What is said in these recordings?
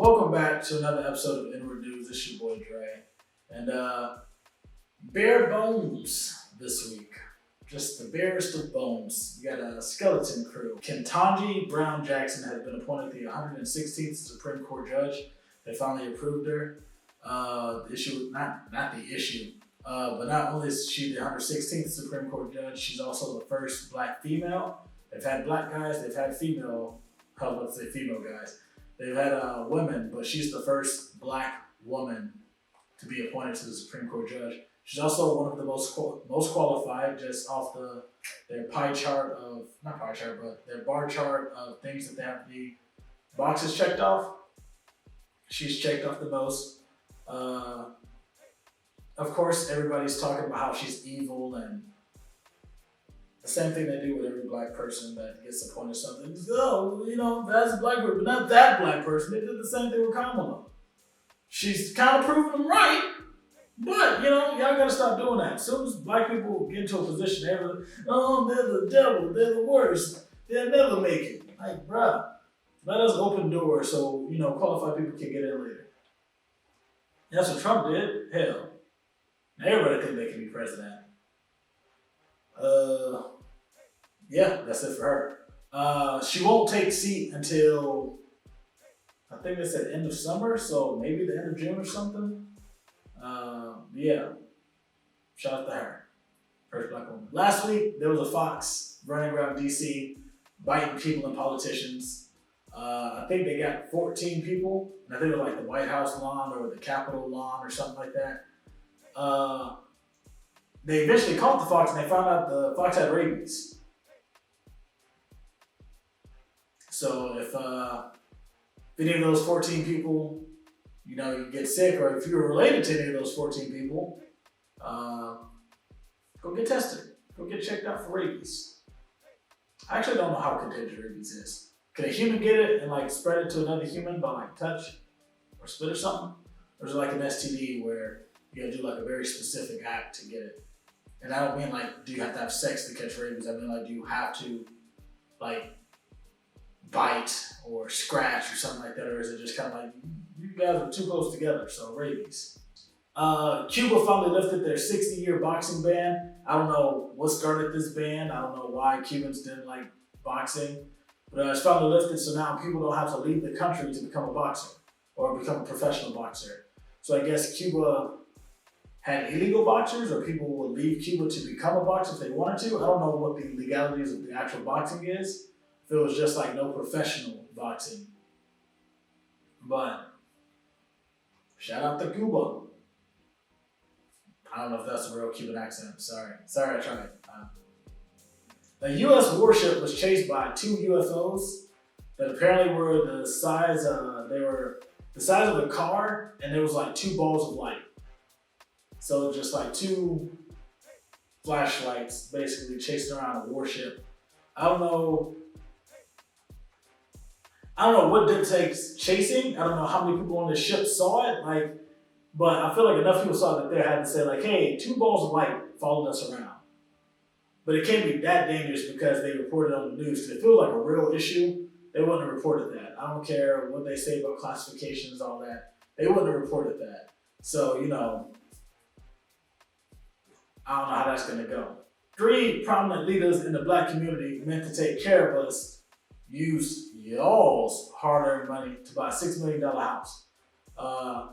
Welcome back to another episode of Inword News. It's your boy Dre. And bare bones this week. Just the barest of bones. You got a skeleton crew. Kentanji Jackson has been appointed the 116th Supreme Court judge. They finally approved her. The issue, not the issue, but not only is she the 116th Supreme Court judge, she's also the first black female. They've had black guys, they've had female, I was about to say female guys. They've had women, but she's the first black woman to be appointed to the Supreme Court judge. She's also one of the most qualified, just off their bar chart of things that they have the boxes checked off. She's checked off the most. Of course, everybody's talking about how she's evil and the same thing they do with every black person that gets appointed to something. Oh, that's a black person, but not that black person. They did the same thing with Kamala. She's kind of proving them right, but y'all gotta stop doing that. As soon as black people get into a position, they're the devil, they're the worst, they'll never make it. Like, bruh, let us open doors so qualified people can get in later. That's what Trump did. Hell, everybody think they can be president. Yeah, that's it for her. She won't take seat until, I think they said end of summer, so maybe the end of June or something. Yeah, shout out to her. First black woman. Last week, there was a fox running around DC, biting people and politicians. I think they got 14 people, and I think it was like the White House lawn or the Capitol lawn or something like that. They eventually caught the fox and they found out the fox had rabies. So if any of those 14 people, you get sick, or if you're related to any of those 14 people, go get tested. Go get checked out for rabies. I actually don't know how contagious rabies is. Can a human get it and spread it to another human by touch or spit or something? Or is it like an STD where you gotta do a very specific act to get it? And I don't mean do you have to have sex to catch rabies? I mean do you have to bite or scratch or something like that? Or is it just kind of you guys are too close together, so rabies. Cuba finally lifted their 60-year boxing ban. I don't know what started this ban. I don't know why Cubans didn't like boxing. But it's finally lifted, so now people don't have to leave the country to become a boxer or become a professional boxer. So I guess Cuba had illegal boxers, or people would leave Cuba to become a boxer if they wanted to. I don't know what the legalities of the actual boxing is. If it was just no professional boxing. But shout out to Cuba. I don't know if that's a real Cuban accent. Sorry, I tried. A U.S. warship was chased by two UFOs that apparently were the size of a car, and there was two balls of light. So just two flashlights basically chasing around a warship. I don't know what dictates chasing. I don't know how many people on the ship saw it. But I feel like enough people saw that they had to say hey, two balls of light followed us around. But it can't be that dangerous because they reported on the news. Because if it was a real issue, they wouldn't have reported that. I don't care what they say about classifications, all that. They wouldn't have reported that. So, I don't know how that's going to go. 3 prominent leaders in the black community meant to take care of us used y'all's hard-earned money to buy a $6 million house. I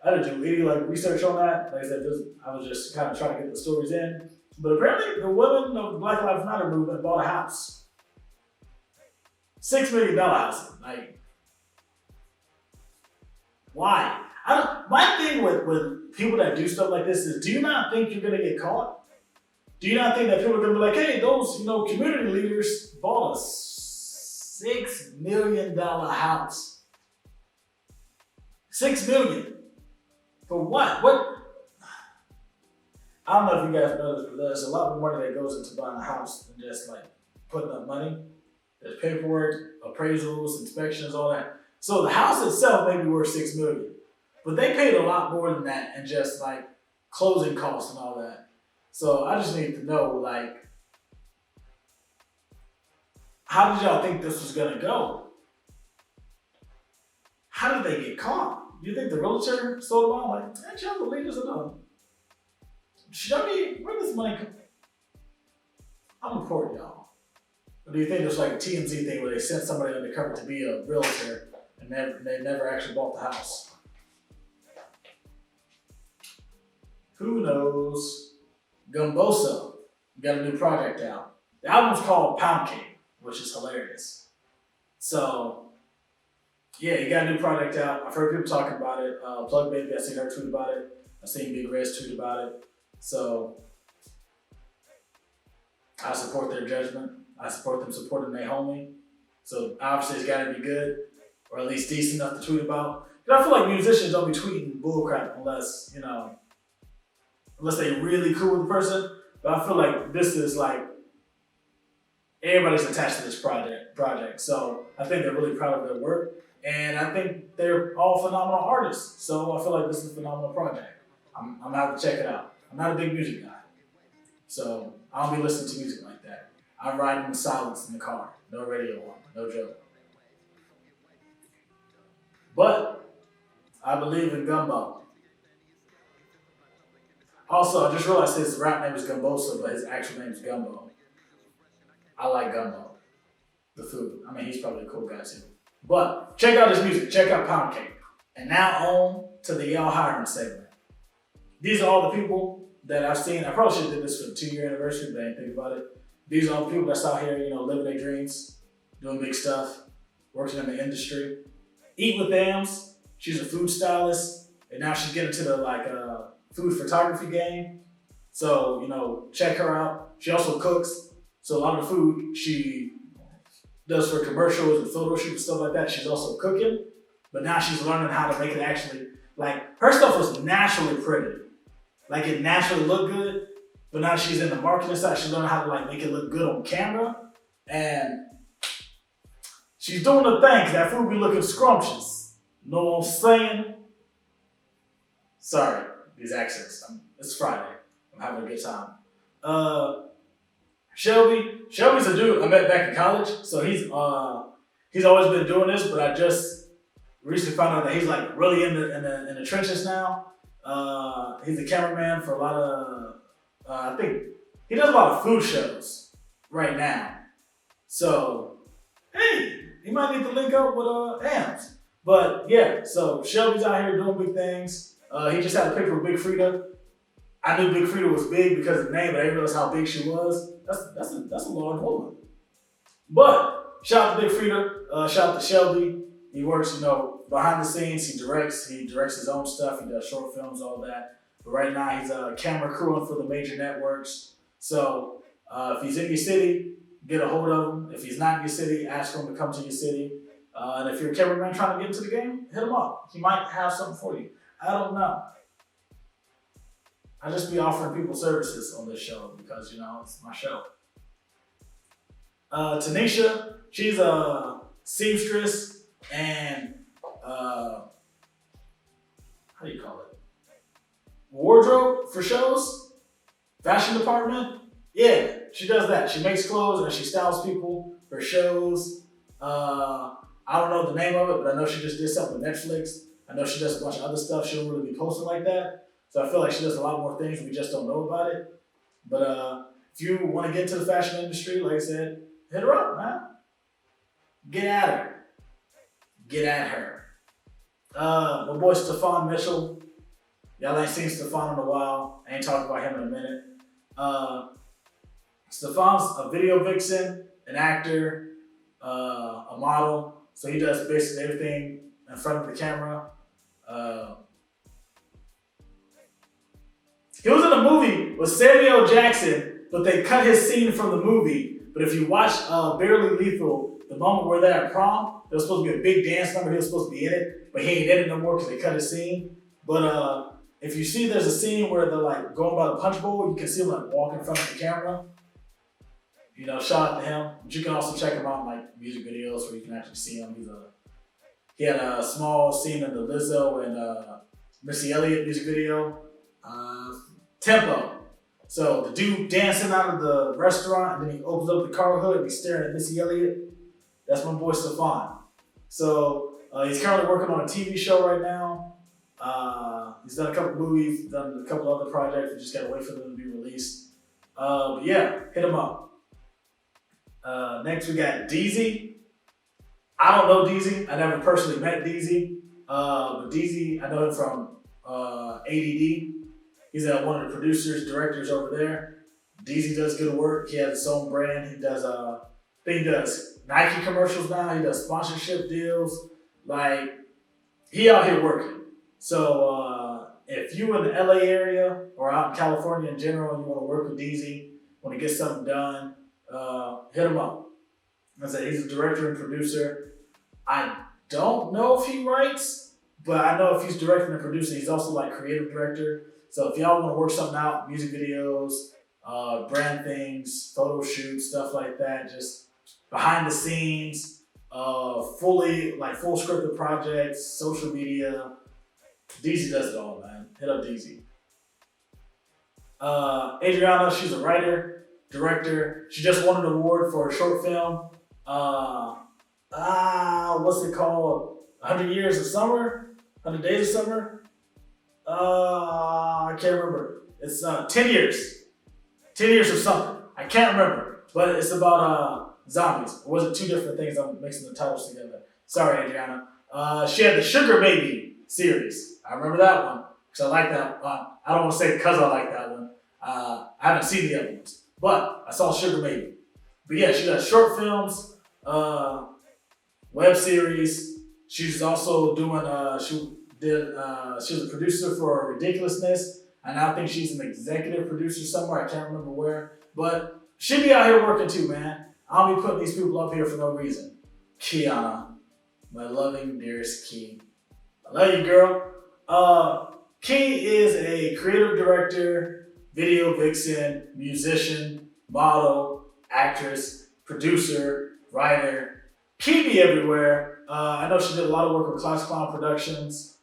didn't do any research on that. Like I said, I was just kind of trying to get the stories in. But apparently, the women of the Black Lives Matter movement bought a house. $6 million house. Why? My thing with people that do stuff like this is, do you not think you're gonna get caught? Do you not think that people are gonna be hey, those community leaders bought a $6 million house? $6 million. For what? What? I don't know if you guys know this, but there's a lot more money that goes into buying a house than just putting up money. There's paperwork, appraisals, inspections, all that. So the house itself may be worth $6 million, but they paid a lot more than that and just closing costs and all that. So I just need to know how did y'all think this was gonna go? how did they get caught? Do you think the realtor sold them out? Like, man, y'all the leaders of them. Show me where this money come. I'm reporting y'all. Or do you think there's like a TMZ thing where they sent somebody undercover to be a realtor and they never actually bought the house? Who knows? Gumboso got a new project out. The album's called Poundcake, which is hilarious. So, yeah, he got a new project out. I've heard people talking about it. Plug Baby, I seen her tweet about it. I seen Big Rez tweet about it. So, I support their judgment. I support them supporting their homie. So, obviously, it's got to be good, or at least decent enough to tweet about. Because I feel like musicians don't be tweeting bullcrap unless, unless they really cool with the person. But I feel like this is like, everybody's attached to this project. So I think they're really proud of their work. And I think they're all phenomenal artists. So I feel like this is a phenomenal project. I'm gonna have to check it out. I'm not a big music guy. So I don't be listening to music like that. I'm riding in silence in the car. No radio on, no joke. But I believe in gumbo. Also, I just realized his rap name is Gumboso, but his actual name is Gumbo. I like gumbo, the food. I mean, he's probably a cool guy too. But check out his music. Check out Poundcake. And now on to the Y'all Hiring segment. These are all the people that I've seen. I probably should have did this for the 2-year anniversary, but I didn't think about it. These are all the people that's out here, living their dreams, doing big stuff, working in the industry. Eat with Ams. She's a food stylist, and now she's getting to the food photography game. So, check her out. She also cooks. So a lot of the food she does for commercials and photo shoots and stuff like that, she's also cooking. But now she's learning how to make it actually, her stuff was naturally pretty. It naturally looked good. But now she's in the marketing side, she's learning how to make it look good on camera. And she's doing the thing, 'cause that food be looking scrumptious. Know what I'm saying? Sorry, these accents. It's Friday. I'm having a good time. Shelby's a dude I met back in college, so he's always been doing this, but I just recently found out that he's really in the trenches now. He's a cameraman for a lot of I think he does a lot of food shows right now. So hey, he might need to link up with Ams. But yeah, so Shelby's out here doing big things. He just had a picture with Big Frida. I knew Big Frida was big because of the name, but I didn't realize how big she was. That's a large woman. But shout out to Big Frida. Shout out to Shelby. He works, behind the scenes. He directs his own stuff. He does short films, all that. But right now he's camera crewing for the major networks. So if he's in your city, get a hold of him. If he's not in your city, ask for him to come to your city. And if you're a cameraman trying to get into the game, hit him up. He might have something for you. I don't know. I just be offering people services on this show because, it's my show. Tanisha, she's a seamstress and, how do you call it? Wardrobe for shows? Fashion department? Yeah, she does that. She makes clothes and she styles people for shows. I don't know the name of it, but I know she just did something with Netflix. I know she does a bunch of other stuff. She don't really be posting like that. So I feel like she does a lot more things. We just don't know about it. But if you want to get into the fashion industry, like I said, hit her up, man. Get at her. Get at her. My boy Stefan Mitchell. Y'all ain't seen Stefan in a while. I ain't talking about him in a minute. Stefan's a video vixen, an actor, a model. So he does basically everything in front of the camera. He was in a movie with Samuel Jackson, but they cut his scene from the movie. But if you watch Barely Lethal, the moment where they're at prom, there was supposed to be a big dance number. He was supposed to be in it, but he ain't in it no more because they cut his scene. But if you see there's a scene where they're going by the punch bowl, you can see him walking in front of the camera. Shout out to him. But you can also check him out in music videos where you can actually see him. He had a small scene in the Lizzo and Missy Elliott music video. Tempo. So the dude dancing out of the restaurant and then he opens up the car hood and he's staring at Missy Elliott. That's my boy Stefan. So He's currently working on a TV show right now. He's done a couple movies, done a couple other projects. We just gotta wait for them to be released. But yeah, hit him up. Next we got DZ. I don't know DZ. I never personally met DZ. But DZ, I know him from ADD. He's one of the producers, directors over there. DZ does good work. He has his own brand. He does I think he does Nike commercials now. He does sponsorship deals. Like, he out here working. So if you in the LA area or out in California in general and you want to work with DZ, want to get something done, hit him up. I said he's a director and producer. I don't know if he writes, but I know if he's directing and producing, he's also like creative director. So if y'all want to work something out, music videos, brand things, photo shoots, stuff like that, just behind the scenes, full scripted projects, social media, DZ does it all, man. Hit up DZ. Adriana, she's a writer, director. She just won an award for a short film. What's it called? 100 Years of Summer? 100 Days of Summer? I can't remember. It's 10 years. 10 years of something. I can't remember. But it's about zombies. Or was it two different things? I'm mixing the titles together. Sorry, Adriana. She had the Sugar Baby series. I remember that one. Because I like that one. I don't want to say because I like that one. I haven't seen the other ones. But I saw Sugar Baby. But yeah, she does short films, web series. She's also doing, she was a producer for Ridiculousness. And I think she's an executive producer somewhere. I can't remember where. But she be out here working too, man. I'll be putting these people up here for no reason. Kiana, my loving, dearest Key. I love you, girl. Key is a creative director, video vixen, musician, model, actress, producer, writer. Key be everywhere. I know she did a lot of work with Class Clown Productions.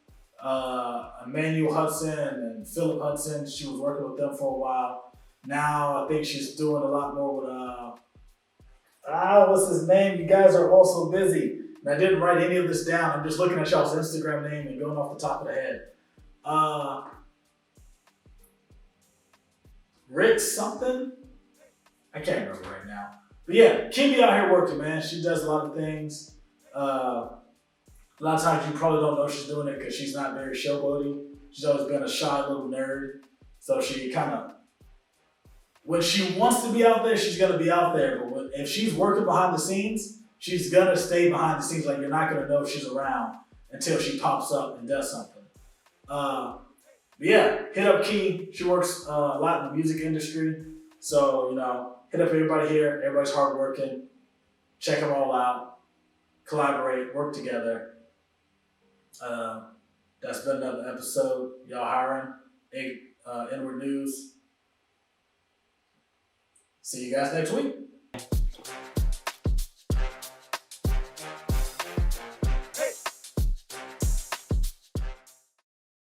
Emmanuel Hudson and Philip Hudson. She was working with them for a while. Now I think she's doing a lot more with what's his name? You guys are all so busy. And I didn't write any of this down. I'm just looking at y'all's Instagram name and going off the top of the head. Rick something? I can't remember right now. But yeah, Kimmy out here working, man. She does a lot of things. A lot of times you probably don't know she's doing it because she's not very showboaty. She's always been a shy little nerd. So she kind of, when she wants to be out there, she's going to be out there. But if she's working behind the scenes, she's going to stay behind the scenes. Like, you're not going to know if she's around until she pops up and does something. But yeah, hit up Key. She works a lot in the music industry. So, hit up everybody here. Everybody's hardworking. Check them all out. Collaborate. Work together. That's been another episode. Y'all hiring. Inward News. See you guys next week.